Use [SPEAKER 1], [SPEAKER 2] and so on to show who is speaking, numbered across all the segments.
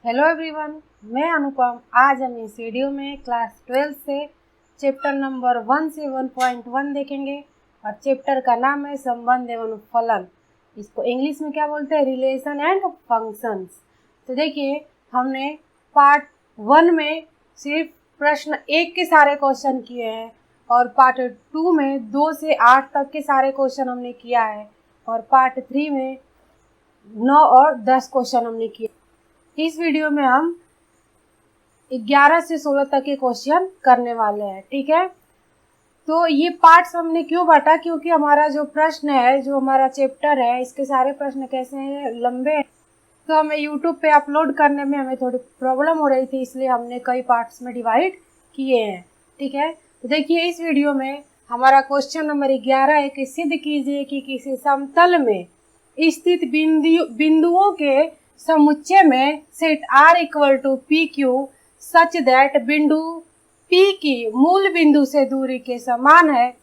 [SPEAKER 1] Hello everyone, मैं अनुपम। आज हम इस वीडियो में क्लास 12 से चैप्टर नंबर 1 से 1.1 देखेंगे और चैप्टर का नाम है संबंध एवं फलन। इसको इंग्लिश में क्या बोलते हैं? Relation and functions. तो देखिए, हमने पार्ट 1 में सिर्फ प्रश्न 1 के सारे क्वेश्चन किए हैं और पार्ट 2 में 2 से 8 तक के सारे क्वेश्चन हमने किया है और पार्ट 3 में 9 और 10 क्वेश्चन हमने किए। इस वीडियो में हम 11 से 16 तक के क्वेश्चन करने वाले हैं, ठीक है। तो ये पार्ट्स हमने क्यों बांटा? क्योंकि हमारा जो प्रश्न है, जो हमारा चैप्टर है, इसके सारे प्रश्न कैसे हैं, लंबे हैं, तो हमें यूट्यूब पे अपलोड करने में हमें थोड़ी प्रॉब्लम हो रही थी, इसलिए हमने कई पार्ट्स में डिवाइड किए हैं, ठीक है। तो देखिए, इस वीडियो में हमारा क्वेश्चन नंबर 11 है कि सिद्ध कीजिए कि किसी समतल में स्थित बिंदुओं के समुच्चय में set R equal to P Q such that बिंदु P की मूल बिंदु से दूरी के समान है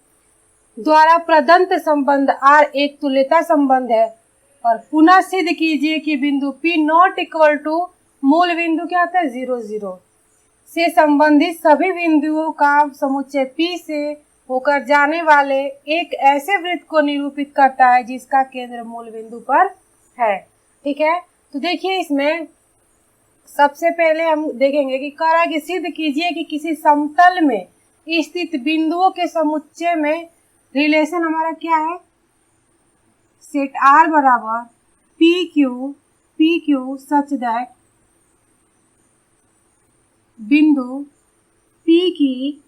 [SPEAKER 1] द्वारा प्रदत्त संबंध R एक तुल्यता संबंध है। और पुनः सिद्ध कीजिए कि बिंदु P नॉट इक्वल टू मूल बिंदु क्या होता है 0 0 से संबंधित सभी बिंदुओं का समुच्चय P से होकर जाने वाले एक ऐसे वृत्त को निरूपित करता है जिसका केंद्र मूल बिंदु पर है, ठीक है। तो देखिए, इसमें सबसे पहले हम देखेंगे कि कह रहा है कि सिद्ध कीजिए कि किसी समतल में स्थित बिंदुओं के समुच्चय में रिलेशन हमारा क्या है, सेट R बराबर पी क्यू सच दैट बिंदु P की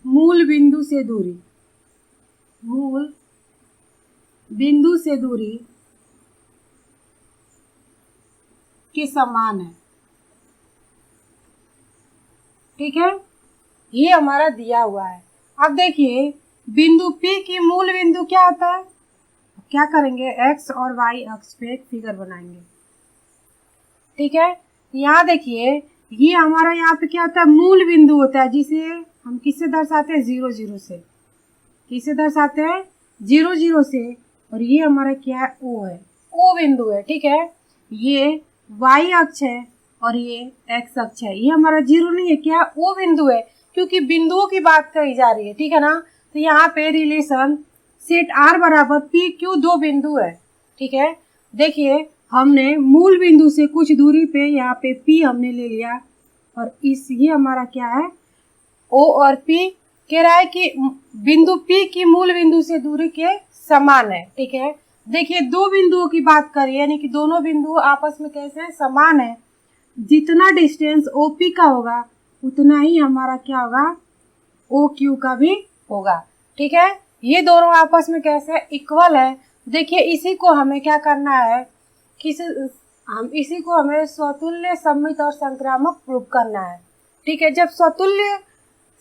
[SPEAKER 1] मूल बिंदु से दूरी के समान है, ठीक है। ये हमारा दिया हुआ है। अब देखिए, बिंदु P की मूल बिंदु क्या होता है? क्या करेंगे, x और y अक्ष पे एक फिगर बनाएंगे, ठीक है। यहाँ देखिए, ये हमारा यहाँ पे क्या होता है, मूल बिंदु होता है, जिसे हम किससे दर्शाते हैं, 0 0 से। किससे दर्शाते हैं? 0 0 से। और ये हमारा क्या है, O है, O बिंदु है, ठीक है। ये y अक्ष है और ये x अक्ष है। ये हमारा 0 नहीं है, क्या O बिंदु है, क्योंकि बिंदुओं की बात कही जा रही है, ठीक है ना। तो यहाँ पे रिलेशन सेट R बराबर पी क्यू दो बिंदु है, ठीक है। देखिए, हमने मूल बिंदु से कुछ दूरी पे यहाँ पे P हमने ले लिया और ये हमारा क्या है, O और P कह रहा है कि बिंदु P की मूल बिंदु से दूरी के समान है, ठीक है। देखिए, दो बिंदुओं की बात करिए, यानी कि दोनों बिंदु आपस में कैसे हैं, समान है। जितना डिस्टेंस OP का होगा उतना ही हमारा क्या होगा, OQ का भी होगा, ठीक है। ये दोनों आपस में कैसे इक्वल है। देखिए, इसी को हमें क्या करना है, इसी को हमें स्वतुल्य सममित और संक्रामक प्रूफ करना है, ठीक है। जब स्वतुल्य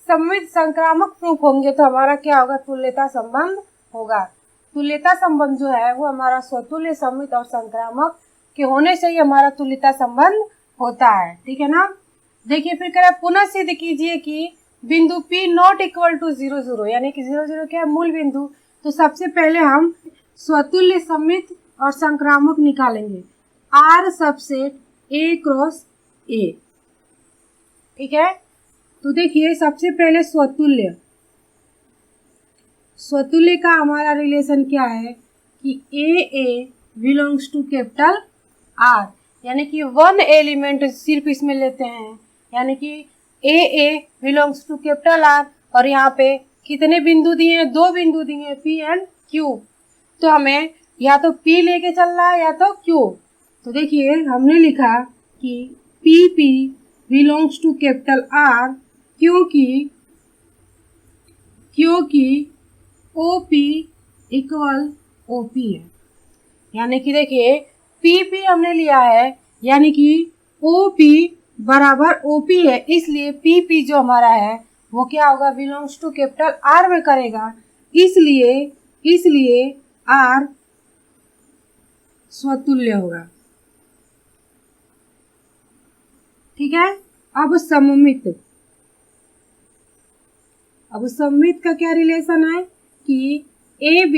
[SPEAKER 1] सममित संक्रामक प्रूफ होंगे तो हमारा क्या होगा, तुल्यता संबंध होगा। तुल्यता संबंध जो है वो हमारा स्वतुल्य सममित और संक्रामक के होने से ही हमारा तुल्यता संबंध होता है, ठीक है ना। देखिए, फिर कह रहा है पुनः सिद्ध कीजिए कि बिंदु P नॉट इक्वल टू 0 0, यानी कि 0 0 क्या है, मूल बिंदु। तो सबसे पहले हम स्वतुल्य सममित और संक्रामक निकालेंगे, R subset A cross A, ठीक है। तो देखिए, सबसे पहले स्वतुल्य का हमारा रिलेशन क्या है कि A belongs to capital R, यानी कि वन एलिमेंट सिर्फ इसमें लेते हैं, यानी कि A belongs to capital R। और यहाँ पे कितने बिंदु दिए हैं, दो बिंदु दिए हैं, P एंड Q। तो हमें या तो P लेके चलना है या तो Q। तो देखिए, हमने लिखा कि PP belongs to capital R क्योंकि OP इक्वल OP है, यानी कि देखिए, PP हमने लिया है, यानी कि OP बराबर OP है, इसलिए PP जो हमारा है वो क्या होगा, बिलोंग्स टू कैपिटल R में करेगा, इसलिए R स्वतुल्य होगा, ठीक है। अब सममित का क्या रिलेशन है कि AB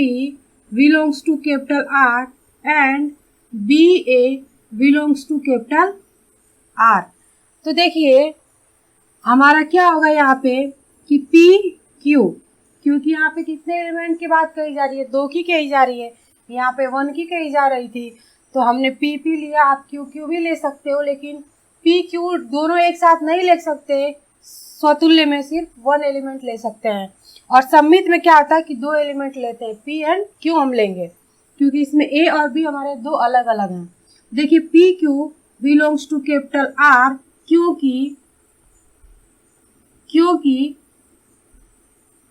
[SPEAKER 1] belongs to capital R and BA belongs to capital R. तो देखिए हमारा क्या होगा यहाँ पे कि पी क्यू, क्योंकि यहाँ पे कितने एलिमेंट की बात कही जा रही है, 2 की कही जा रही है, यहाँ पे 1 की कही जा रही थी, तो हमने पी पी लिया। आप क्यू क्यू भी ले सकते हो, लेकिन पी क्यू दोनों एक साथ नहीं ले सकते, स्वतुल्य में सिर्फ 1 एलिमेंट ले सकते हैं। और सम्मित में क्या होता है कि 2 एलिमेंट लेते हैं, पी एंड क्यू हम लेंगे, क्योंकि इसमें ए और बी हमारे 2 अलग अलग हैं। देखिए P Q belongs to capital R, क्योंकि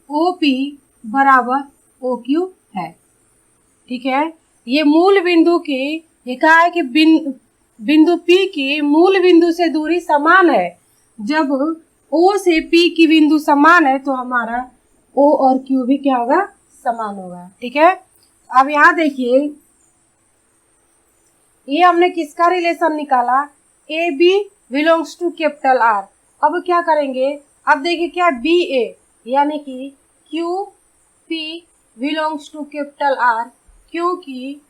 [SPEAKER 1] ओ पी बराबर ओ क्यू है। ठीक है, ये मूल बिंदु की, ये कहा है कि बिंदु P की मूल बिंदु से दूरी समान है। जब O से P की बिंदु समान है तो हमारा O और Q भी क्या होगा, समान होगा। ठीक है, अब यहाँ देखिए ये हमने किसका रिलेशन निकाला, A B belongs to capital R. अब क्या करेंगे, अब देखिए क्या बी ए यानी कि Q P belongs to capital R, क्योंकि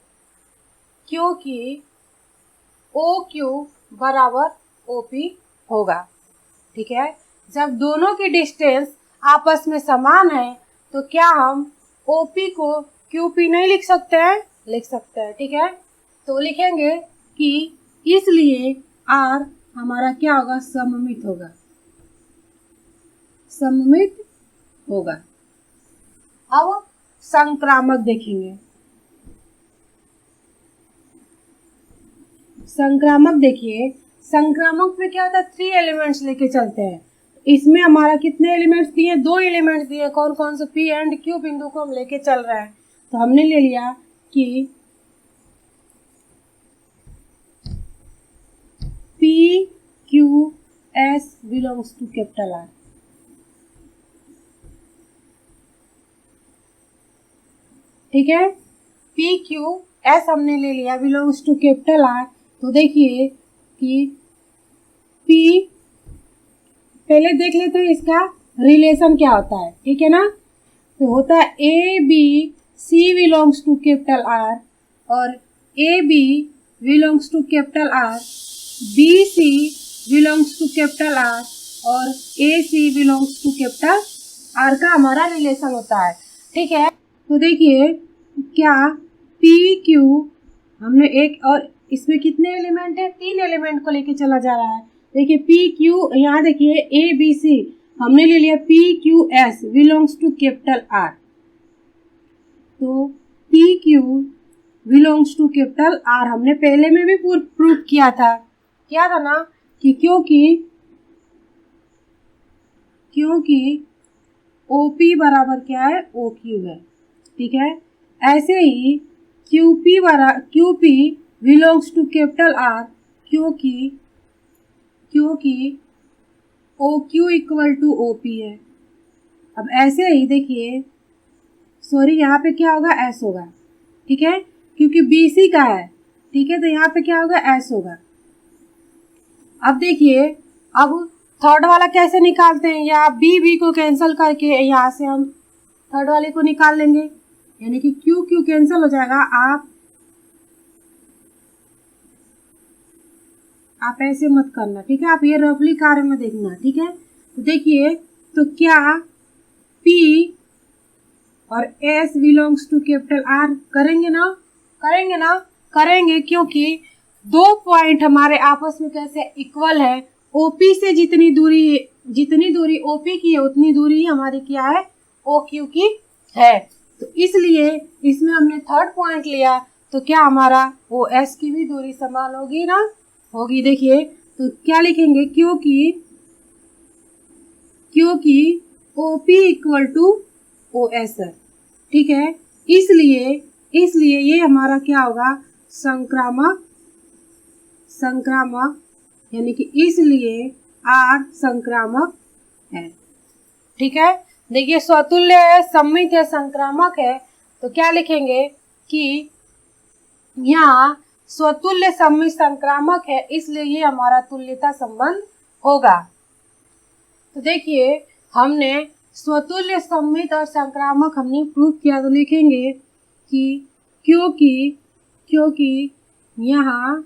[SPEAKER 1] ओ क्यू बराबर ओ पी होगा। ठीक है, जब दोनों की डिस्टेंस आपस में समान है तो क्या हम ओ पी को क्यू पी नहीं लिख सकते हैं, लिख सकते हैं। ठीक है, तो लिखेंगे कि इसलिए आर हमारा क्या होगा, सममित होगा, सममित होगा। अब संक्रामक देखेंगे, संक्रामक देखिए, संक्रामक में क्या होता है, 3 एलिमेंट्स लेके चलते हैं। इसमें हमारा कितने एलिमेंट्स दिए, 2 एलिमेंट्स दिए, कौन कौन से, पी एंड क्यू बिंदु को हम लेके चल रहे हैं। तो हमने ले लिया कि P Q S belongs to capital R. ठीक है, पी क्यू एस हमने ले लिया बिलोंग्स टू कैपिटल आर। तो देखिए कि पी, पहले देख लेते हैं इसका रिलेशन क्या होता है। ठीक है ना, तो होता है A B C belongs to capital R, और A B belongs to capital R, B C belongs to capital R, और A C belongs to capital R का हमारा रिलेशन होता है। ठीक है, तो देखिए क्या पी क्यू हमने एक, और इसमें कितने एलिमेंट है, 3 एलिमेंट को लेके चला जा रहा है। देखिए पी क्यू, यहाँ देखिए ए बी सी हमने ले लिया, P Q S belongs to capital R. तो P Q belongs to capital R हमने पहले में भी प्रूफ किया था ना, कि क्योंकि ओ पी बराबर क्या है, ओ क्यू है। ठीक है, ऐसे ही Q P belongs to capital R, क्योंकि O Q equal to O P है। अब ऐसे ही देखिए, सॉरी यहाँ पे क्या होगा, एस होगा। ठीक है, क्योंकि बी सी का है। ठीक है, तो यहाँ पे क्या होगा, एस होगा। अब देखिए, अब थर्ड वाला कैसे निकालते हैं, या बी को कैंसिल करके यहाँ से हम थर्ड वाले को निकाल लेंगे, यानी कि क्यू कैंसिल हो जाएगा। आप ऐसे मत करना, ठीक है, आप ये रफली कार्य में देखना। ठीक है, तो देखिए, तो क्या P और S belongs to capital R करेंगे ना, करेंगे, क्योंकि 2 पॉइंट हमारे आपस में कैसे इक्वल है। OP से जितनी दूरी OP की है उतनी दूरी हमारी क्या है, OQ की है। तो इसलिए इसमें हमने थर्ड पॉइंट लिया, तो क्या हमारा OS की भी दूरी समान होगी ना, होगी। देखिए, तो क्या लिखेंगे, क्योंकि OP इक्वल टू OS है। ठीक है, इसलिए ये हमारा क्या होगा, संक्रामक, यानी कि इसलिए R संक्रामक है। ठीक है, देखिए स्वतुल्य है, सम्मित है, संक्रामक है, तो क्या लिखेंगे कि यहाँ स्वतुल्य सम्मित संक्रामक है, इसलिए ये हमारा तुल्यता संबंध होगा। तो देखिए हमने स्वतुल्य सम्मित और संक्रामक हमने प्रूफ किया, तो लिखेंगे कि क्योंकि यहाँ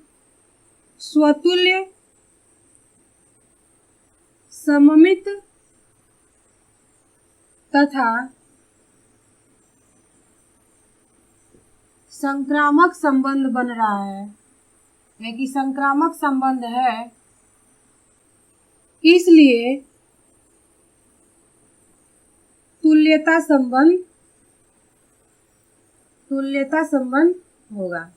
[SPEAKER 1] स्वतुल्य सममित तथा संक्रामक संबंध बन रहा है। एक ही संक्रामक संबंध है, इसलिए तुल्यता संबंध होगा।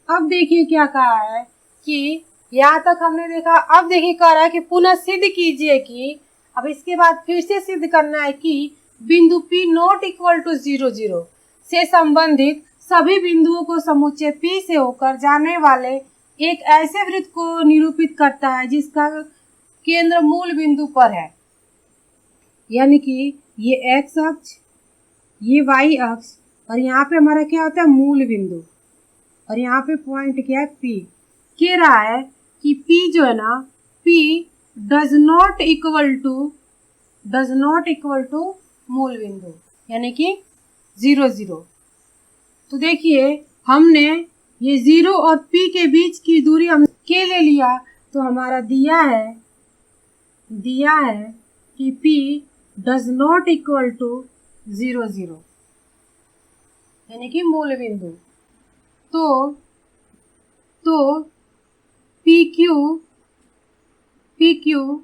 [SPEAKER 1] अब देखिए क्या कहा है कि यहाँ तक हमने देखा। अब देखिए कह रहा है कि पुनः सिद्ध कीजिए कि, अब इसके बाद फिर से सिद्ध करना है कि बिंदु P नॉट इक्वल टू 0 0 से संबंधित सभी बिंदुओं को समुच्चय P से होकर जाने वाले एक ऐसे वृत्त को निरूपित करता है जिसका केंद्र मूल बिंदु पर है। यानी कि ये x अक्ष, ये y अक्ष, और यहाँ पे हमारा क्या होता है मूल बिंदु, और यहाँ पे पॉइंट क्या है P। कह रहा है कि P जो है ना, P does not equal to मूल बिंदु, यानी कि 0 0। तो देखिए हमने ये 0 और P के बीच की दूरी हम के ले लिया, तो हमारा दिया है कि P does not equal to 0 0, यानी कि मूल बिंदु। तो PQ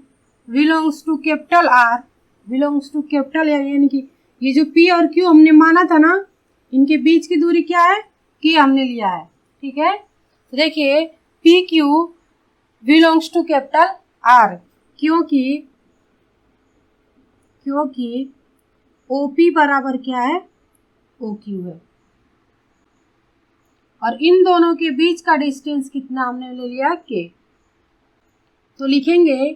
[SPEAKER 1] belongs to capital R, belongs to capital R, यानी कि ये जो P और Q हमने माना था ना, इनके बीच की दूरी क्या है K हमने लिया है। ठीक है, तो देखिए PQ belongs to capital R, क्योंकि OP बराबर क्या है OQ है, और इन दोनों के बीच का डिस्टेंस कितना हमने ले लिया K। तो लिखेंगे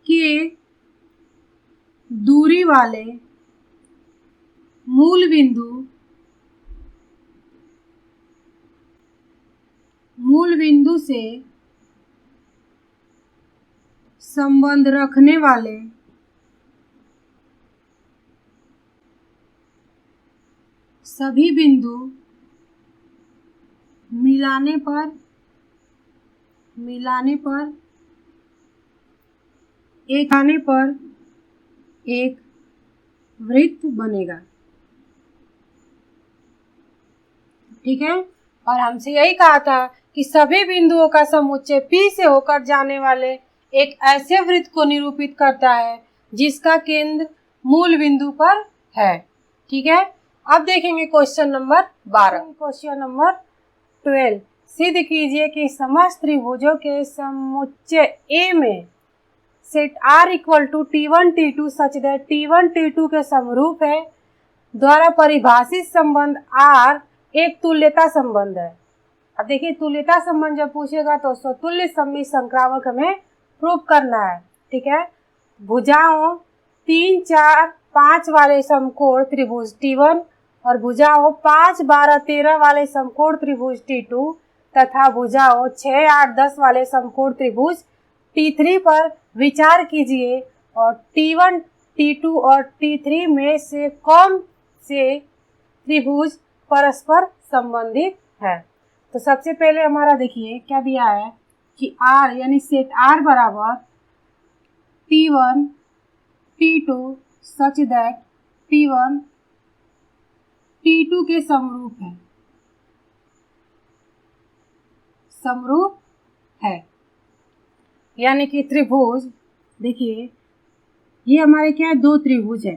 [SPEAKER 1] कि दूरी वाले मूल बिंदु से संबंध रखने वाले सभी बिंदु मिलाने पर एक वृत्त बनेगा। ठीक है, और हमसे यही कहा था कि सभी बिंदुओं का समुच्चय P से होकर जाने वाले एक ऐसे वृत्त को निरूपित करता है जिसका केंद्र मूल बिंदु पर है। ठीक है, अब देखेंगे क्वेश्चन नंबर 12। क्वेश्चन नंबर 12, सिद्ध कीजिए कि समस्त त्रिभुजों के समुच्चय A में set R equal to T1 T2 such that T1 T2 के समरूप है द्वारा परिभाषित संबंध R एक तुल्यता संबंध है। अब देखिए तुल्यता संबंध जब पूछेगा तो स्वतुल्य सममित संक्रामक हमें प्रूव करना है। ठीक है, भुजाओं 3 4 5 वाले समकोण त्रिभुज T1 और भुजाओं 5 12 13 वाले समकोण त्रिभुज T2 तथा भुजाओं 6 8 10 वाले समकोण त्रिभुज T3 पर विचार कीजिए और T1 T2 और T3 में से कौन से त्रिभुज परस्पर संबंधित है। तो सबसे पहले हमारा देखिए क्या दिया है कि R यानी सेट R बराबर T1 T2 such that T1 T2 के समरूप है, यानी कि त्रिभुज, देखिए ये हमारे क्या है 2 त्रिभुज है।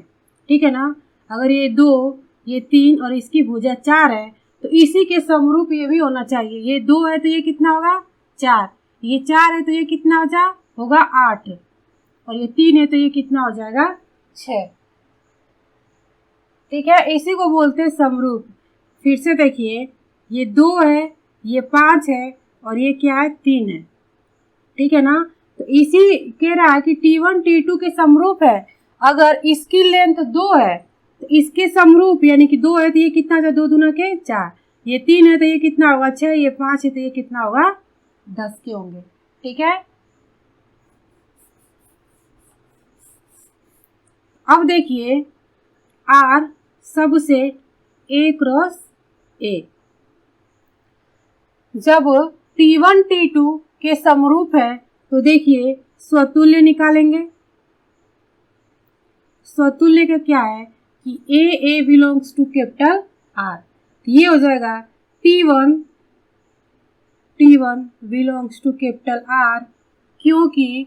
[SPEAKER 1] ठीक है ना, अगर ये 2 ये 3 और इसकी भुजा 4 है तो इसी के समरूप ये भी होना चाहिए। ये 2 है तो ये कितना होगा 4, ये 4 है तो ये कितना होगा 8, और ये 3 है तो ये कितना हो जाएगा 6। ठीक है, इसी को बोलते हैं समरूप। फिर से देखिए ये 2 है, ये 5 है और ये क्या है 3 है। ठीक है ना, तो इसी कह रहा है कि T1 T2 के समरूप है। अगर इसकी लेंथ 2 है तो इसके समरूप यानी कि 2 है तो ये कितना होगा 2 दूना के 4, ये 3 है तो ये कितना होगा 6, ये 5 है तो ये कितना होगा 10 के होंगे। ठीक है, अब देखिए R subset A cross A, जब T1 T2 के समरूप है तो देखिए स्वतुल्य निकालेंगे। स्वतुल्य का क्या है कि A belongs to capital R, ये हो जाएगा T1 belongs to capital R, क्योंकि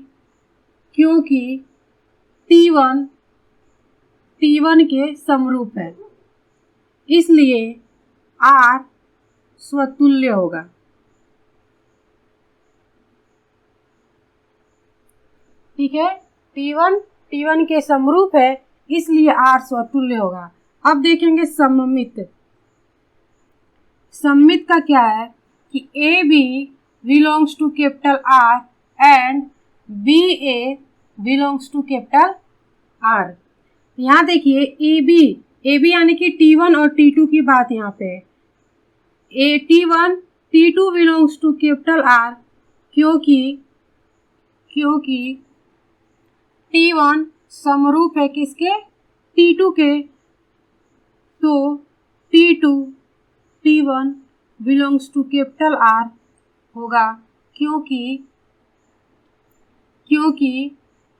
[SPEAKER 1] T1 के समरूप है, इसलिए R स्वतुल्य होगा। ठीक है, T1 के समरूप है, इसलिए R स्वतुल्य होगा। अब देखेंगे सममित। सममित का क्या है कि AB belongs to capital R and BA belongs to capital R। यहाँ देखिए AB यानी कि T1 और T2 की बात यहाँ पे है। T1 T2 belongs to capital R, क्योंकि T1 समरूप है किसके? T2 के, तो T1 belongs to capital R होगा, क्योंकि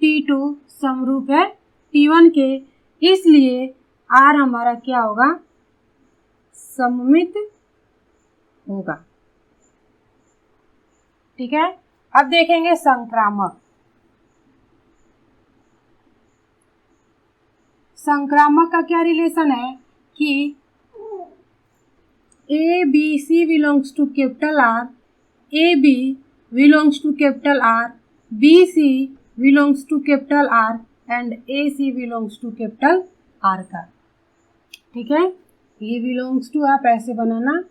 [SPEAKER 1] T2 समरूप है T1 के, इसलिए R हमारा क्या होगा? सममित होगा। ठीक है, अब देखेंगे संक्रामक। संक्रामक का क्या रिलेशन है कि ABC belongs to capital R, AB belongs to capital R, BC belongs to capital R and AC belongs to capital R का। ठीक है, ये बिलोंग्स टू आप ऐसे बनाना।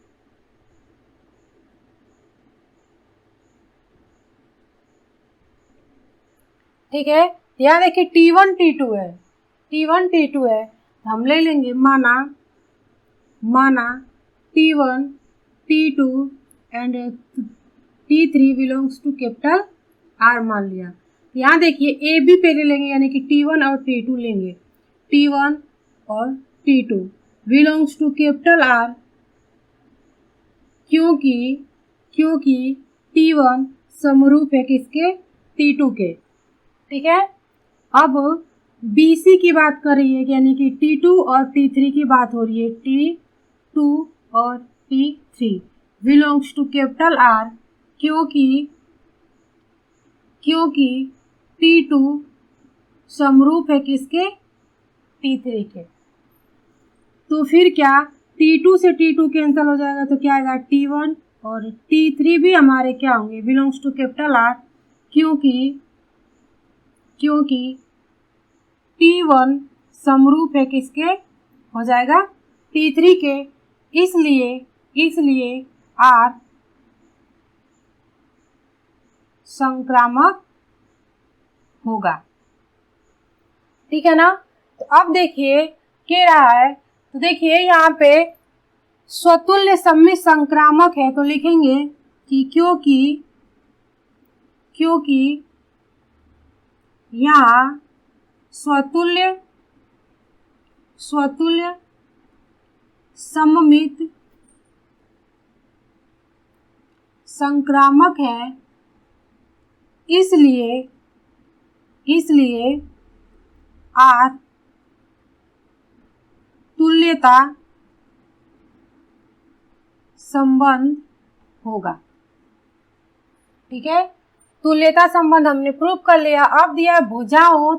[SPEAKER 1] ठीक है, यहाँ देखिए T1 T2 है, हम ले लेंगे माना T1 T2 and T3 belongs to capital R मान लिया। यहाँ देखिए AB पे ले लेंगे, यानी कि T1 और T2 लेंगे। T1 और T2 belongs to capital R, क्योंकि T1 समरूप है किसके? T2 के। ठीक है, अब BC की बात कर रही है, यानी कि T2 और T3 की बात हो रही है। T2 और T3 belongs to capital R, क्योंकि T2 समरूप है किसके? T3 के। तो फिर क्या T2 से T2 कैंसिल हो जाएगा, तो क्या आएगा? T1 और T3 भी हमारे क्या होंगे? बिलोंग्स टू कैपिटल R, क्योंकि T1 समरूप है किसके? हो जाएगा T3 के, इसलिए R संक्रामक होगा। ठीक है ना। तो अब देखिए क्या रहा है, तो देखिए यहाँ पे स्वतुल्य सम्मित संक्रामक है, तो लिखेंगे कि क्योंकि यहाँ स्वतुल्य सममित संक्रामक है, इसलिए R तुल्यता संबंध होगा। ठीक है, तुल्यता संबंध हमने प्रूव कर लिया। अब दिया भुजाओं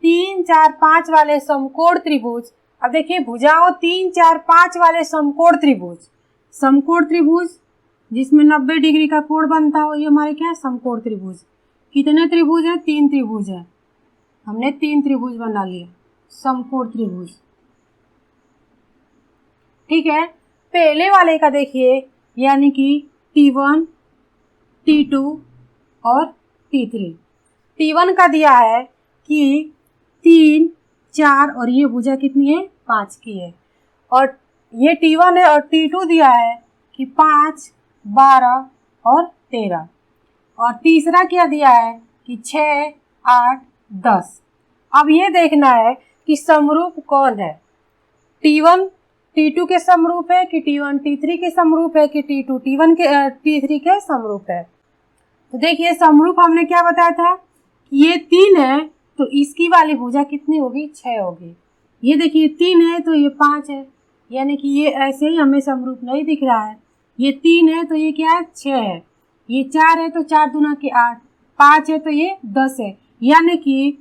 [SPEAKER 1] 3, 4, 5 वाले समकोण त्रिभुज। अब देखिए भुजाओं 3, 4, 5 वाले समकोण त्रिभुज जिसमें 90 डिग्री का कोण बनता हो, ये हमारे क्या है? समकोण त्रिभुज। कितने त्रिभुज है? 3 त्रिभुज है। हमने 3 त्रिभुज बना लिए, समकोण त्रिभुज। ठीक है, पहले वाले का देखिए, यानी कि T1, T2 और T3। T1 का दिया है कि 3, 4 और ये भुजा कितनी है? 5 की है। और ये T1 है, और T2 दिया है कि 5, 12 और 13। और तीसरा क्या दिया है कि 6, 8, 10। अब ये देखना है कि समरूप कौन है, T1 T2 के समरूप है कि T1 T3 के समरूप है कि T2 T1 के T3 के समरूप है। तो देखिए समरूप हमने क्या बताया था कि ये 3 है तो इसकी वाली भुजा कितनी होगी, 6 होगी। ये देखिए 3 है तो ये 5 है, यानी कि ये ऐसे ही हमें समरूप नहीं दिख रहा है। ये 3 है तो ये क्या है, 6 है। ये 4 है तो 4 दूना के 8, 5 है तो ये 10 है, यानी कि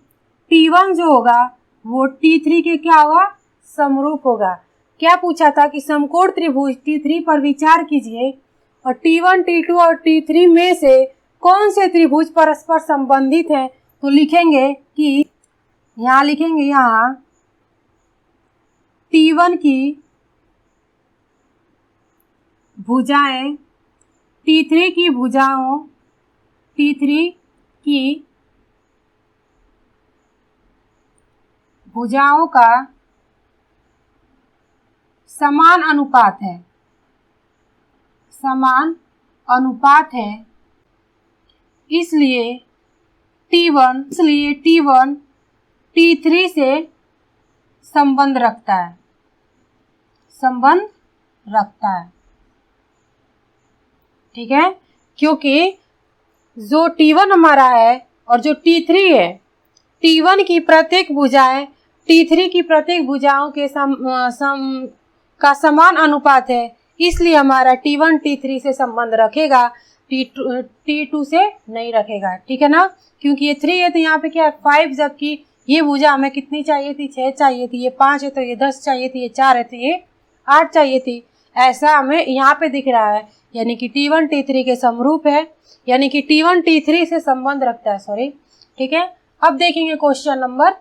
[SPEAKER 1] T1 जो होगा वो T3 के क्या होगा, समरूप होगा। क्या पूछा था कि समकोण त्रिभुज T3 पर विचार कीजिए और T1 T2 और T3 में से कौन से त्रिभुज परस्पर संबंधित हैं। तो लिखेंगे कि यहाँ लिखेंगे, यहाँ T1 की भुजाएं T3 की भुजाओं T3 की भुजाओं का समान अनुपात है, समान अनुपात है, इसलिए T1 T3 से संबंध रखता है, संबंध रखता है। ठीक है, क्योंकि जो T1 हमारा है और जो T3 है, T1 की प्रत्येक भुजाएं T3 की प्रत्येक भुजाओं के का समान अनुपात है, इसलिए हमारा T1 T3 से संबंध रखेगा, T2 से नहीं रखेगा। ठीक है ना, क्योंकि ये 3 है तो यहाँ पे क्या है 5, जबकि ये भुजा हमें कितनी चाहिए थी, 6 चाहिए थी। ये 5 है तो ये 10 चाहिए थी। ये 4 है तो ये 8 चाहिए थी। ऐसा हमें यहाँ पे दिख रहा है, यानी कि T1 T3 के समरूप है, यानी कि T1 T3 से संबंध रखता है, सॉरी। ठीक है, अब देखेंगे क्वेश्चन नंबर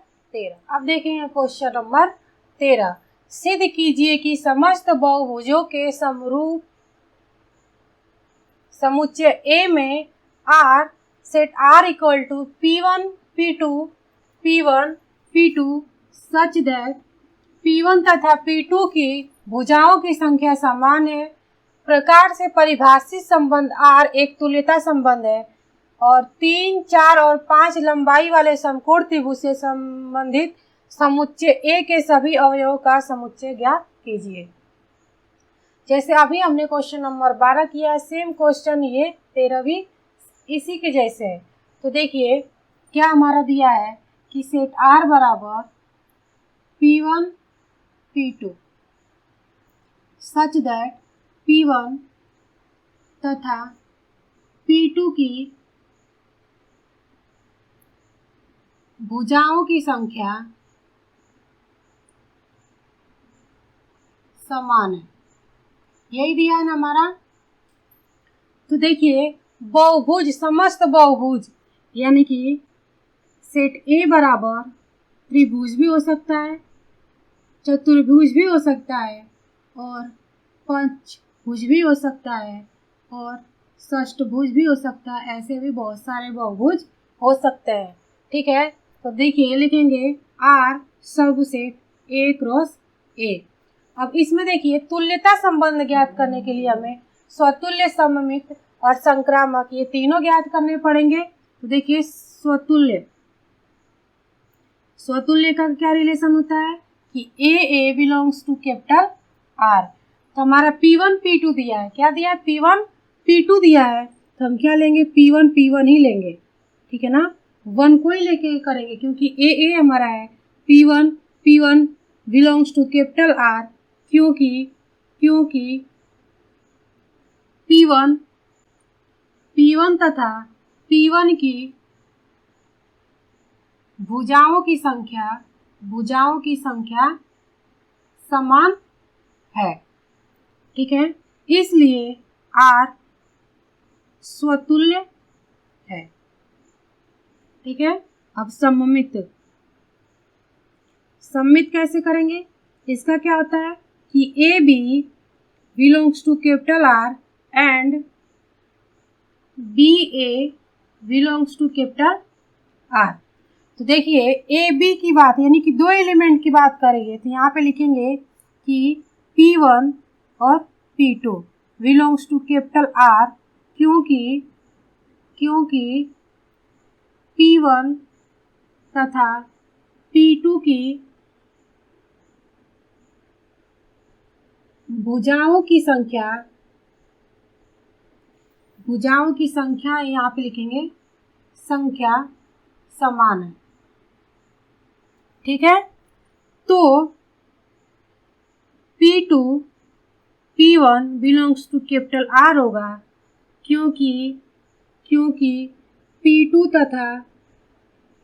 [SPEAKER 1] 13। सिद्ध कीजिए कि समस्त बहुभुजों के समरूप समुच्चय A में R set R equal to P1 P2 such that P1 तथा P2 की भुजाओं की संख्या समान है। प्रकार से परिभाषित संबंध R एक तुल्यता संबंध है और 3, 4 और 5 लंबाई वाले समकोण त्रिभुज से संबंधित समुच्चय A के सभी अवयवों का समुच्चय ज्ञात कीजिए। जैसे अभी हमने क्वेश्चन नंबर 12 किया है, सेम क्वेश्चन ये 13 भी इसी के जैसे है। तो देखिए क्या हमारा दिया है कि सेट R बराबर P1 P2 such that P1 तथा P2 की भुजाओं की संख्या समान है, यही दिया है ना हमारा। तो देखिए बहुभुज, समस्त बहुभुज, यानी कि सेट A बराबर त्रिभुज भी हो सकता है, चतुर्भुज भी हो सकता है और पंचभुज भी हो सकता है और षष्ठभुज भी हो सकता है। ऐसे भी बहुत सारे बहुभुज हो सकते हैं। ठीक है, तो देखिए लिखेंगे R subset A cross A। अब इसमें देखिए तुल्यता संबंध ज्ञात करने के लिए हमें स्वतुल्य, सममित और संक्रामक ये तीनों ज्ञात करने पड़ेंगे। तो देखिए स्वतुल्य का क्या रिलेशन होता है कि A belongs to capital R। तो हमारा P1 P2 दिया है, क्या दिया है, P1 P2 दिया है, तो हम क्या लेंगे, P1 ही लेंगे। ठीक है ना, 1 को ही लेके करेंगे क्योंकि A हमारा है। P1 belongs to capital R, क्योंकि P1 तथा P1 की भुजाओं की संख्या समान है। ठीक है, इसलिए R स्वतुल्य है। ठीक है, अब सममित कैसे करेंगे, इसका क्या होता है कि AB belongs to capital R and BA belongs to capital R। तो देखिए AB की बात, यानी कि 2 एलिमेंट की बात करेंगे, तो यहाँ पे लिखेंगे कि P1 और P2 belongs to capital R, क्योंकि P1 तथा P2 की भुजाओं की संख्या यहाँ पे लिखेंगे संख्या समान है। ठीक है, तो P2 P1 belongs to capital R होगा, क्योंकि P2 तथा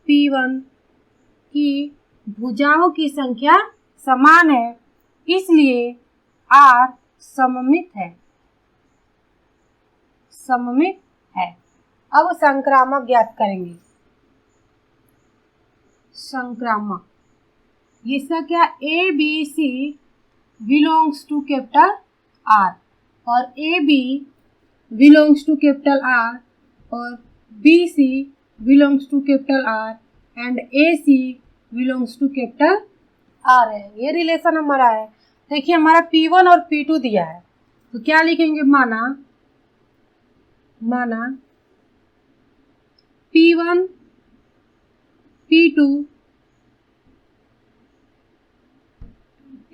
[SPEAKER 1] P1 की भुजाओं की संख्या समान है, इसलिए R सममित है। अब संक्रामक ज्ञात करेंगे। संक्रामक, इसका क्या, ABC belongs to capital R और AB belongs to capital R और BC belongs to capital R and AC belongs to capital R है। ये रिलेशन हमारा है। देखिए हमारा P1 और P2 दिया है, तो क्या लिखेंगे, माना P1 P2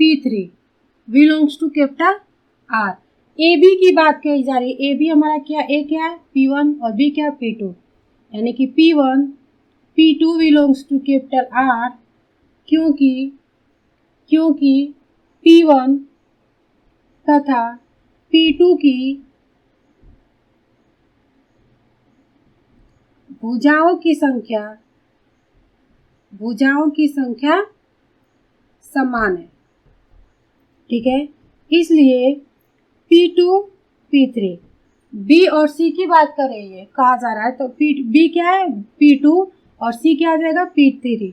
[SPEAKER 1] P3 belongs to capital R। AB की बात कही जा रही है। AB हमारा क्या, A क्या है, P1 और B क्या है, P2, यानी कि P1 P2 belongs to capital R, क्योंकि P1 तथा P2 की भुजाओं की संख्या समान है। ठीक है, इसलिए P2 P3 B और C की बात कर रही है, कहा जा रहा है, तो B क्या है, P2 और C क्या आ जाएगा, P3।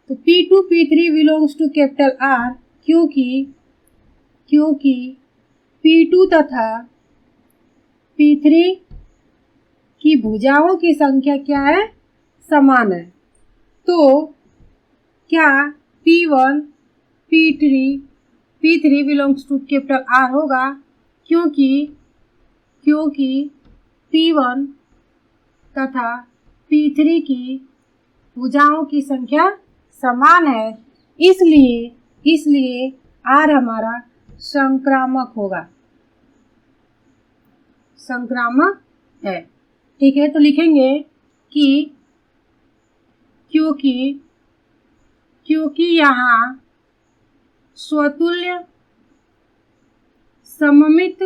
[SPEAKER 1] तो P2 P3 belongs to capital R, क्योंकि P2 तथा P3 की भुजाओं की संख्या क्या है, समान है। तो क्या P1 P3 belongs to capital R होगा, क्योंकि P1 तथा P3 की भुजाओं की संख्या समान है, इसलिए R हमारा संक्रामक होगा, संक्रामक है। ठीक है, तो लिखेंगे कि क्योंकि यहाँ स्वतुल्य, सममित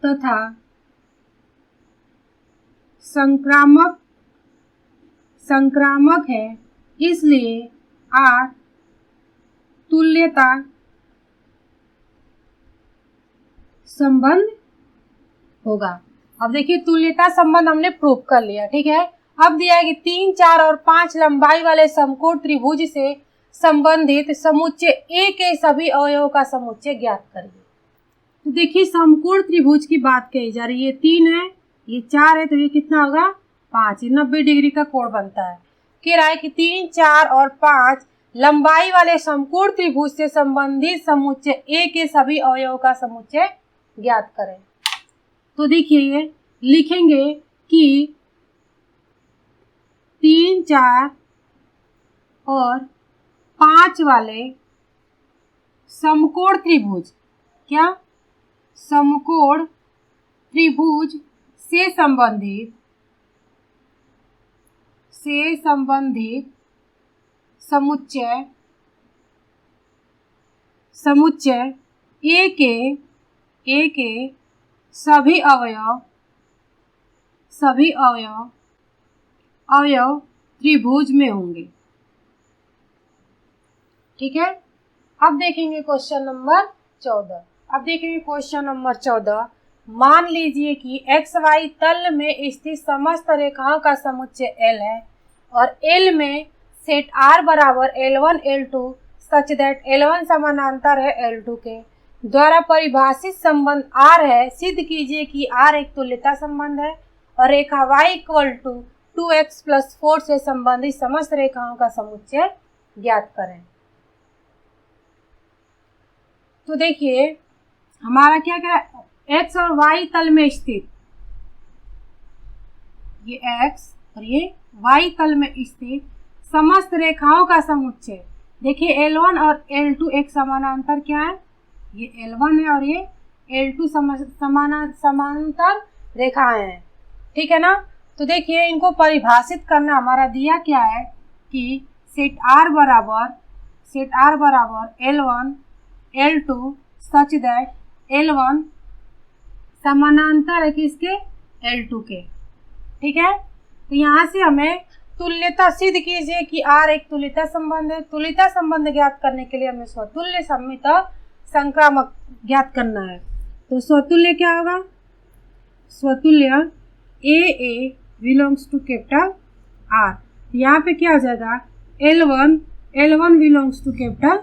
[SPEAKER 1] तथा संक्रामक है, इसलिए R तुल्यता संबंध होगा। अब देखिए तुल्यता संबंध हमने प्रूव कर लिया। ठीक है, अब दिया है कि 3, 4 और 5 लंबाई वाले समकोण त्रिभुज से संबंधित समुच्चय A के सभी अवयवों का समुच्चय ज्ञात करिए। तो देखिए समकोण त्रिभुज की बात कही जा रही है, 3 है, ये 4 है, तो ये कितना होगा, 5, 90 डिग्री का कोण बनता है। कह रहा है कि 3, 4 और 5 लंबाई वाले समकोण त्रिभुज से संबंधित समुच्चय A के सभी अवयवों का समुच्चय ज्ञात करें। तो देखिए लिखेंगे कि 3, 4 और 5 वाले समकोण त्रिभुज, क्या, समकोण त्रिभुज से संबंधित समुच्चय A के सभी अवयव त्रिभुज में होंगे। ठीक है, अब देखेंगे क्वेश्चन नंबर 14। मान लीजिए कि XY तल में स्थित समस्त रेखाओं का समुच्चय L है और L में सेट R बराबर L1 L2 such that L1 समानांतर है L2 के द्वारा परिभाषित संबंध R है। सिद्ध कीजिए कि R एक तुल्यता संबंध है और रेखा Y इक्वल टू 2x + 4 से संबंधित समस्त रेखाओं का समुच्चय ज्ञात करें। तो देखिए हमारा क्या क्या X और Y तल में स्थित, ये X और ये Y तल में स्थित समस्त रेखाओं का समुच्चय। देखिए L1 और L2 एक समानांतर क्या है, ये L1 है और ये L2 समानांतर रेखाएं हैं, ठीक है ना। तो देखिए इनको परिभाषित करना हमारा दिया क्या है कि सेट R बराबर L1 L2 such that L1 समानांतर है किसके, L2 के, ठीक है। तो यहाँ से हमें तुल्यता सिद्ध कीजिए कि R एक तुल्यता संबंध है। तुल्यता संबंध ज्ञात करने के लिए हमें स्वतुल्य सममित संक्रामक ज्ञात करना है। तो स्वतुल्य क्या होगा, स्वतुल्य AA belongs to capital R। यहाँ पे क्या आ जाएगा, L1 belongs to capital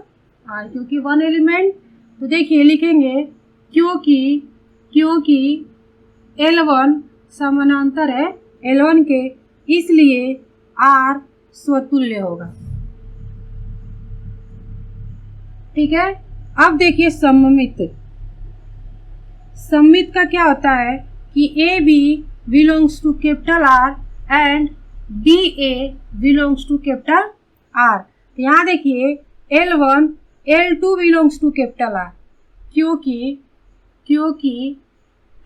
[SPEAKER 1] R, क्योंकि वन एलिमेंट। तो देखिए लिखेंगे क्योंकि L1 समानांतर है L1 के, इसलिए R स्वतुल्य होगा, ठीक है। अब देखिए सममित का क्या होता है कि AB belongs to capital R and BA belongs to capital R। यहाँ देखिए L1 L2 belongs to capital R, क्योंकि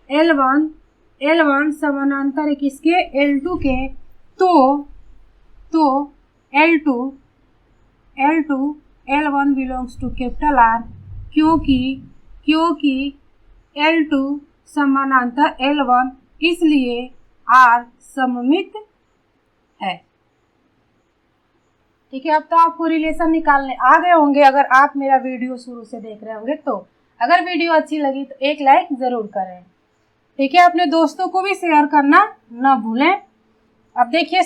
[SPEAKER 1] L1 समानांतर है किसके, L2 के। तो L1 belongs to capital R, क्योंकि L2 समानांतर L1, इसलिए R सममित है, ठीक है। अब तो आपको रिलेशन निकालने आ गए होंगे अगर आप मेरा वीडियो शुरू से देख रहे होंगे। तो अगर वीडियो अच्छी लगी तो एक लाइक ज़रूर करें, ठीक है। अपने दोस्तों को भी शेयर करना न भूलें। अब देखिए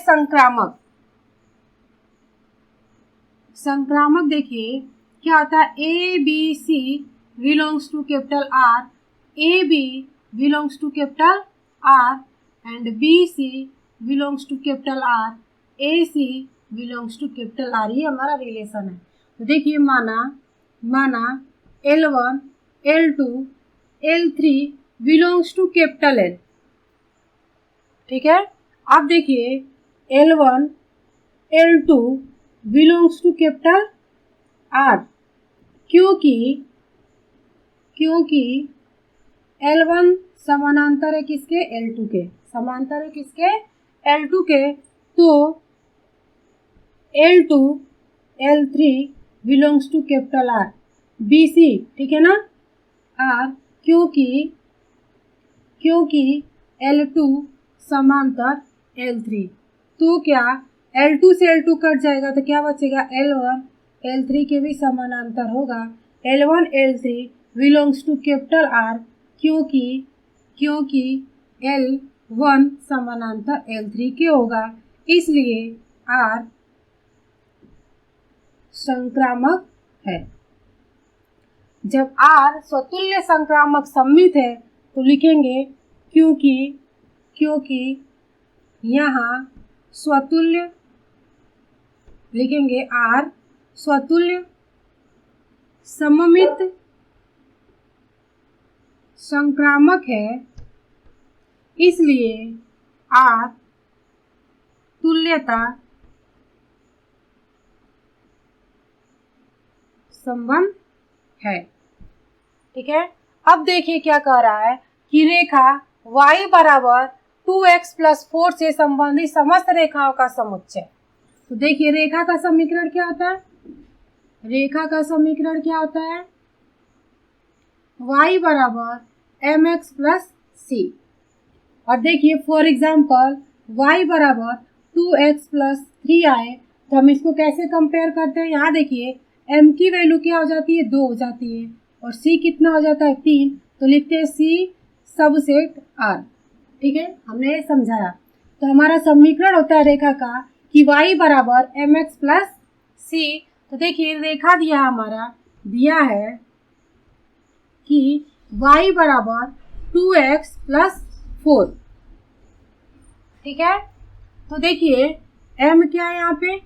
[SPEAKER 1] संक्रामक देखिए क्या होता है, ABC belongs to capital R, AB belongs to capital R and BC belongs to capital R, AC belongs to capital R। ये हमारा रिलेशन है। तो देखिए माना L1 L2 L3 belongs to capital L, ठीक है। अब देखिए L1 L2 belongs to capital R, क्योंकि L1 समानांतर है किसके, L2 के, समांतर है किसके, L2 के। तो L2 L3 belongs to capital R, BC, ठीक है ना, R, क्योंकि L2 समांतर L3। तो क्या L2 से L2 कट जाएगा तो क्या बचेगा, L1 L3 के भी समानांतर होगा। L1 L3 belongs to capital R, क्योंकि L1 समानांतर L3 के होगा, इसलिए R संक्रामक है। जब R स्वतुल्य संक्रामक सममित है तो लिखेंगे क्योंकि यहाँ स्वतुल्य लिखेंगे, R स्वतुल्य सममित संक्रामक है, इसलिए R तुल्यता संबंध है, ठीक है। अब देखिए क्या कह रहा है कि रेखा y बराबर 2x + 4 से संबंधित समस्त रेखाओं का समुच्चय। तो देखिए रेखा का समीकरण क्या होता है, y बराबर mx + c। और देखिए फॉर एग्जाम्पल y बराबर 2x + 3i, तो हम इसको कैसे कंपेयर करते हैं। यहाँ देखिए m की वैल्यू क्या हो जाती है, 2 हो जाती है, और c कितना हो जाता है, 3। तो लिखते हैं c सबसेट R, ठीक है, हमने समझाया। तो हमारा समीकरण होता है रेखा का कि y बराबर mx + c। तो देखिए रेखा दिया है कि y बराबर 2x + 4, ठीक है। तो देखिए m क्या है यहाँ पे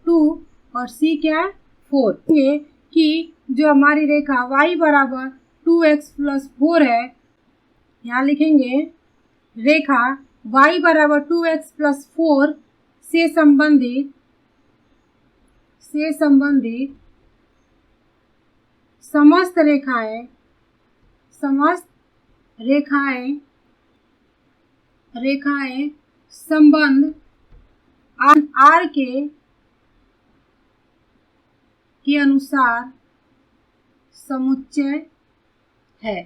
[SPEAKER 1] 2 और c क्या है 4। ये कि जो हमारी रेखा y बराबर 2x + 4 है, यहाँ लिखेंगे रेखा y बराबर 2x + 4 से संबंधित समस्त रेखाएं समस्त रेखाएं संबंध आर के अनुसार समुच्चय है।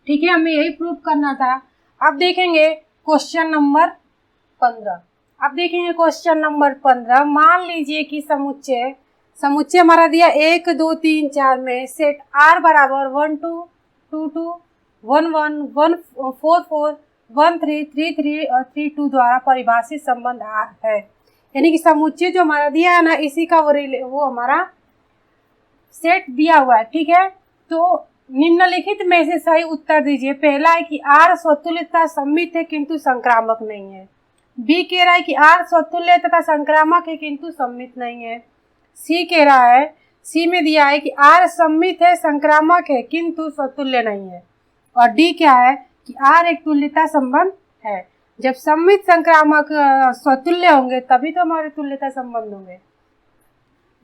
[SPEAKER 1] ठीक है, हमें यही प्रूव करना था। अब देखेंगे क्वेश्चन नंबर 15। अब देखेंगे क्वेश्चन नंबर 15। मान लीजिए कि समुच्चय हमारा दिया 1 2 3 4 में सेट R बराबर 1 2 2 2 1 1 1 4 4 1 3 3 3 और 3 2 द्वारा परिभाषित संबंध R है। यानी कि समुच्चय जो हमारा दिया है ना, इसी का वो हमारा सेट दिया हुआ है। ठीक है, तो निम्नलिखित में से सही उत्तर दीजिए। पहला है कि R स्वतुल्य तथा सममित है किंतु संक्रामक नहीं है। बी कह रहा है कि R स्वतुल्य तथा संक्रामक है किंतु सममित नहीं है। सी कह रहा है, सी में दिया है कि R सममित है, संक्रामक है किंतु स्वतुल्य नहीं है। और डी क्या है कि R एक तुल्यता संबंध है। जब सममित संक्रामक स्वतुल्य होंगे तभी तो हमारे तुल्यता संबंध होंगे।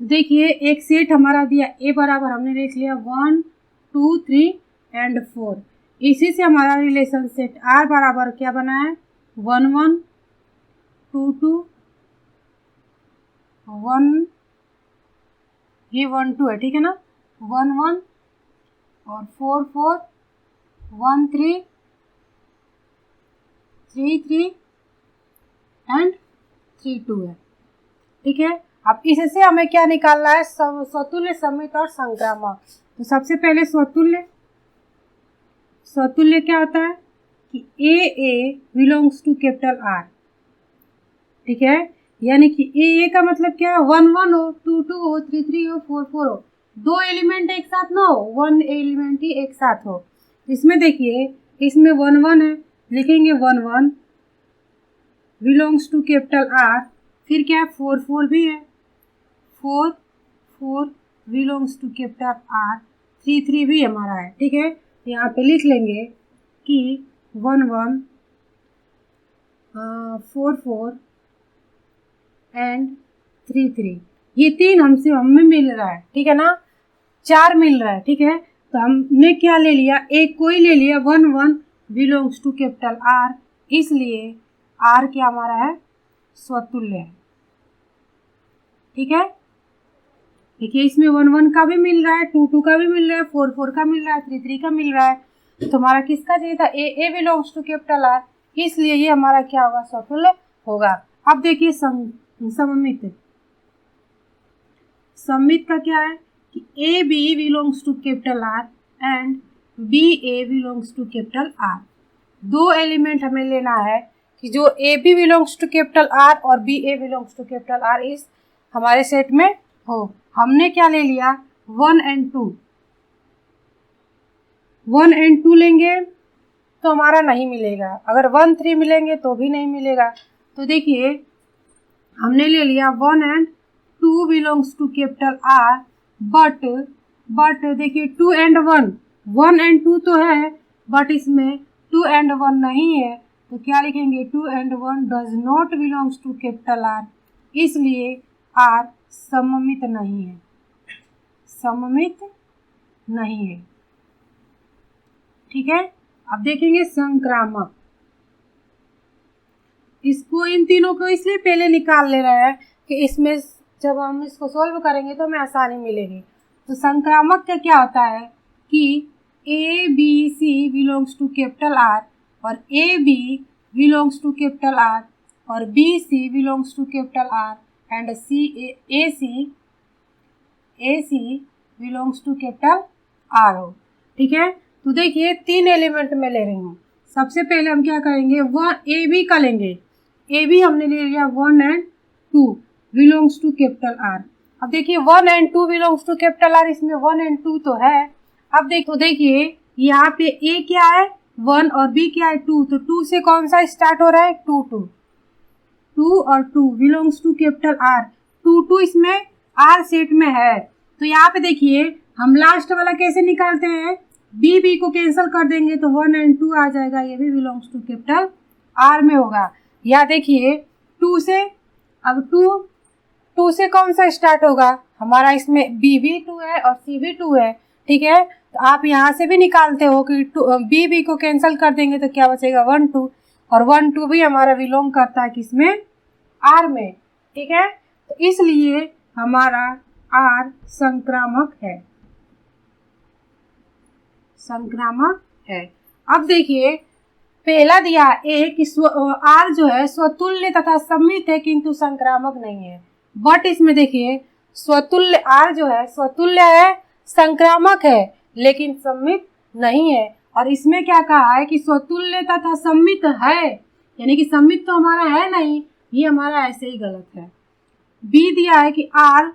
[SPEAKER 1] देखिए एक सेट हमारा दिया ए बराबर हमने देख लिया 1 2 3 एंड 4। इसी से हमारा रिलेशन सेट R बराबर क्या बना है 1 1 2 2 1, ये 1 2 है। ठीक है ना, 1 1 और 4 4 1 3 3 3 एंड 3 2 है। ठीक है, अब इससे हमें क्या निकालना है, स्वतुल्य, सममित और संक्रामक। तो सबसे पहले स्वतुल्य क्या होता है कि ए बिलोंग्स टू कैपिटल R। ठीक है, यानी कि ए का मतलब क्या है 1 1 हो 2 2 हो 3 3 हो 4 4 हो, दो एलिमेंट एक साथ ना हो, 1 एलिमेंट ही एक साथ हो। इसमें देखिए इसमें 1 1 है, लिखेंगे 1 1 बिलोंग्स टू कैपिटल R। फिर क्या है 4 4 भी है, 4 4 बिलोंग्स टू कैपिटल R। 3 3 भी हमारा है। ठीक है, यहाँ पे लिख लेंगे कि 1 1 4 4 एंड 3 3, ये तीन हमें मिल रहा है। ठीक है ना, 4 मिल रहा है। ठीक है, तो हमने क्या ले लिया, एक कोई ले लिया 1 1 बिलोंग्स टू कैपिटल R, इसलिए R क्या हमारा है स्वतुल्य है। ठीक है, देखिए इसमें 1 1 का भी मिल रहा है, 2 2 का भी मिल रहा है, 4 4 का मिल रहा है, 3 3 का मिल रहा है। तो हमारा किसका चाहिए था, ए बिलोंग्स टू कैपिटल R, इसलिए ये हमारा क्या होगा स्वतुल्य होगा। अब देखिए सममित का क्या है कि A B belongs to capital R and B A belongs to capital R। दो एलिमेंट हमें लेना है कि जो A B belongs to capital R और B A belongs to capital R इस हमारे सेट में हो। हमने क्या ले लिया 1 एंड 2, 1 एंड 2 लेंगे तो हमारा नहीं मिलेगा, अगर 1 3 मिलेंगे तो भी नहीं मिलेगा। तो देखिए हमने ले लिया 1 and 2 belongs to capital R, but देखिए 2 एंड 1, 1 एंड 2 तो है बट इसमें 2 एंड 1 नहीं है, तो क्या लिखेंगे 2 and 1 does not belongs to capital R, इसलिए R सममित नहीं है, सममित नहीं है। ठीक है, अब देखेंगे संक्रामक। इसको इन तीनों को इसलिए पहले निकाल ले रहे हैं कि इसमें जब हम इसको सोल्व करेंगे तो हमें आसानी मिलेगी। तो संक्रामक का क्या होता है कि A B C belongs to capital R और A B belongs to capital R और B C belongs to capital R and A C belongs to capital R हो। ठीक है, तो देखिए 3 एलिमेंट में ले रही हूँ। सबसे पहले हम क्या करेंगे, ए बी का लेंगे। ए बी हमने ले लिया 1 and 2 belongs to capital R। अब देखिए 1 and 2 belongs to capital R, इसमें 1 एंड 2 तो है। अब देखिए यहाँ पे ए क्या है 1 और बी क्या है 2, तो 2 से कौन सा स्टार्ट हो रहा है 2 2, 2 और 2 बिलोंग्स टू कैपिटल R। 2 2 इसमें R सेट में है, तो यहाँ पे देखिए हम लास्ट वाला कैसे निकालते हैं, बी को कैंसिल कर देंगे तो 1 एंड 2 आ जाएगा, ये भी बिलोंग्स टू कैपिटल R में होगा। या देखिए 2 से, अब 2 से कौन सा स्टार्ट होगा हमारा, इसमें बी भी 2 है और सी भी 2 है। ठीक है, तो आप यहाँ से भी निकालते हो कि बी को कैंसिल कर देंगे तो क्या बचेगा 1 2, और 1 2 भी हमारा बिलोंग करता है किसमें, आर में। ठीक है, तो इसलिए हमारा आर संक्रामक है, संक्रामक है। अब देखिए पहला दिया ए कि आर जो है स्वतुल्य तथा सम्मित है किंतु संक्रामक नहीं है। बट इसमें देखिए स्वतुल्य आर जो है स्वतुल्य है, संक्रामक है, लेकिन सम्मित नहीं है। और इसमें क्या कहा है कि स्वतुल्य तथा सम्मित है, यानी कि सम्मित तो हमारा है नहीं, ये हमारा ऐसे ही गलत है। बी दिया है कि आर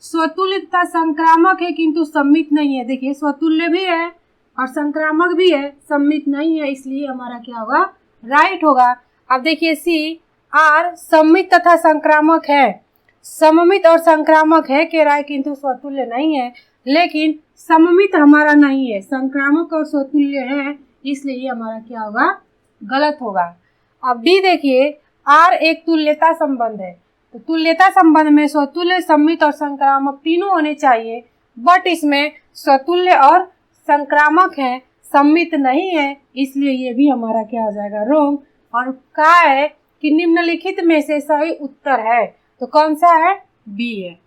[SPEAKER 1] स्वतुल्य तथा संक्रामक है किंतु सम्मित नहीं है। देखिए स्वतुल्य भी है और संक्रामक भी है, सम्मित नहीं है, इसलिए हमारा क्या होगा, राइट होगा। अब देखिए सी, आर सम्मित तथा संक्रामक है, सममित और संक्रामक है कह रहा है किंतु स्वतुल्य नहीं है, लेकिन सममित हमारा नहीं है, संक्रामक और स्वतुल्य है, इसलिए हमारा क्या होगा, गलत होगा। अब डी देखिए, आर एक तुल्यता संबंध है, तो तुल्यता संबंध में स्वतुल्य, सम्मित और संक्रामक तीनों होने चाहिए, बट इसमें स्वतुल्य और संक्रामक है, सम्मित नहीं है, इसलिए ये भी हमारा क्या हो जाएगा, रोंग। और कहा है कि निम्नलिखित में से सही उत्तर है, तो कौन सा है, बी है।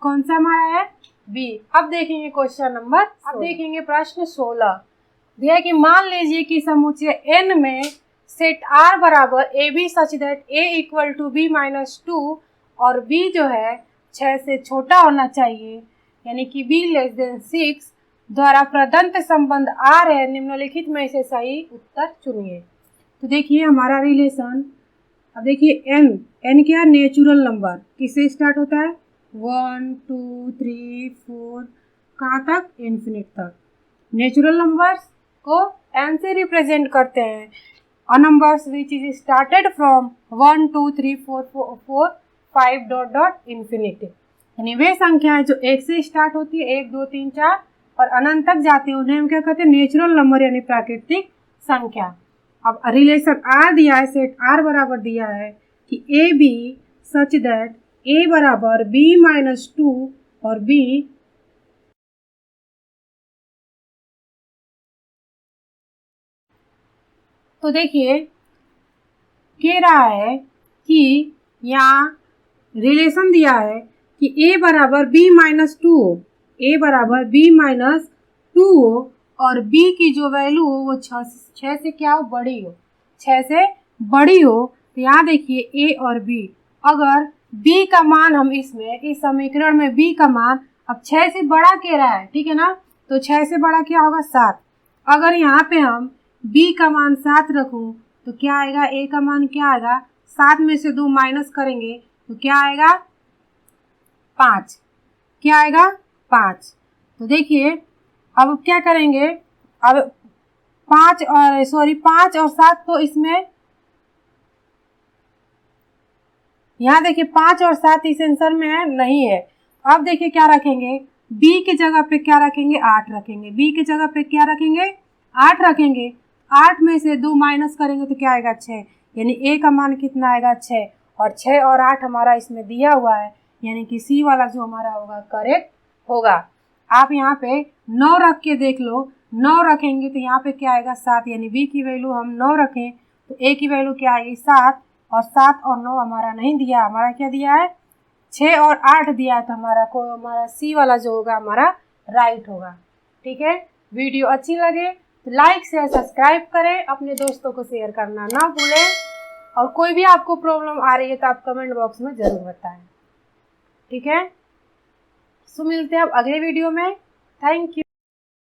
[SPEAKER 1] कौन सा हमारा है, बी। अब देखेंगे क्वेश्चन नंबर, अब देखेंगे प्रश्न 16। दिया कि मान लीजिए कि समुच्चय n में सेट R बराबर A B such that a equal to b minus 2 और b जो है 6 से छोटा होना चाहिए, यानी कि b लेस देन 6 द्वारा प्रदत्त संबंध R है, निम्नलिखित में से सही उत्तर चुनिए। तो देखिए हमारा रिलेशन, अब देखिए n क्या, नेचुरल नंबर, किससे स्टार्ट होता है, 1 2 3 4 कहाँ तक, इन्फिनिट तक। नेचुरल नंबर्स को n से रिप्रेजेंट करते हैं, और numbers which is started from 1 2 3 4 4 5 dot dot infinity, यानी वे संख्याएं जो 1 से स्टार्ट होती है, 1 2 3 4 और अनंत तक जाती है, उन्हें हम क्या कहते हैं, नेचुरल नंबर यानी प्राकृतिक संख्या। अब रिलेशन आर दिया है, सेट आर बराबर दिया है कि ए बी सच दैट ए बराबर b माइनस 2 और b तो देखिए कह रहा है कि यहाँ रिलेशन दिया है कि a बराबर b माइनस 2 हो, a बराबर b माइनस 2 हो और b की जो वैल्यू हो वो 6 से क्या हो, बड़ी हो, 6 से बड़ी हो। तो यहाँ देखिए a और b, अगर b का मान हम इसमें इस समीकरण में b का मान अब 6 से बड़ा कह रहा है, ठीक है ना, तो 6 से बड़ा क्या होगा, 7। अगर यहाँ पे हम b का मान 7 रखूं तो क्या आएगा, a का मान क्या आएगा, 7 में से 2 माइनस करेंगे तो क्या आएगा, 5। क्या आएगा, 5। तो देखिए अब क्या करेंगे, अब 5 और 7 तो इसमें, यहाँ देखिए 5 और 7 इस आंसर में है, नहीं है। अब देखिए क्या रखेंगे, b की जगह पे क्या रखेंगे, 8 रखेंगे, b की जगह पे क्या रखेंगे, 8 रखेंगे। 8 में से 2 माइनस करेंगे तो क्या आएगा, 6, यानी a का मान कितना आएगा, 6, और 6 और 8 हमारा इसमें दिया हुआ है, यानी कि सी वाला जो हमारा होगा करेक्ट होगा। आप यहाँ पे 9 रख के देख लो, 9 रखेंगे तो यहाँ पे क्या आएगा, 7, यानी b की वैल्यू हम 9 रखें तो a की वैल्यू क्या आएगी, 7, और 7 और 9 हमारा नहीं दिया, हमारा क्या दिया है, 6 और 8 दिया है, तो हमारा सी वाला जो होगा हमारा राइट होगा। ठीक है, वीडियो अच्छी लगे तो लाइक शेयर सब्सक्राइब करें, अपने दोस्तों को शेयर करना ना भूलें, और कोई भी आपको प्रॉब्लम आ रही है तो आप कमेंट बॉक्स में ज़रूर बताएं। ठीक है, सो मिलते हैं अब अगले वीडियो में। Thank you.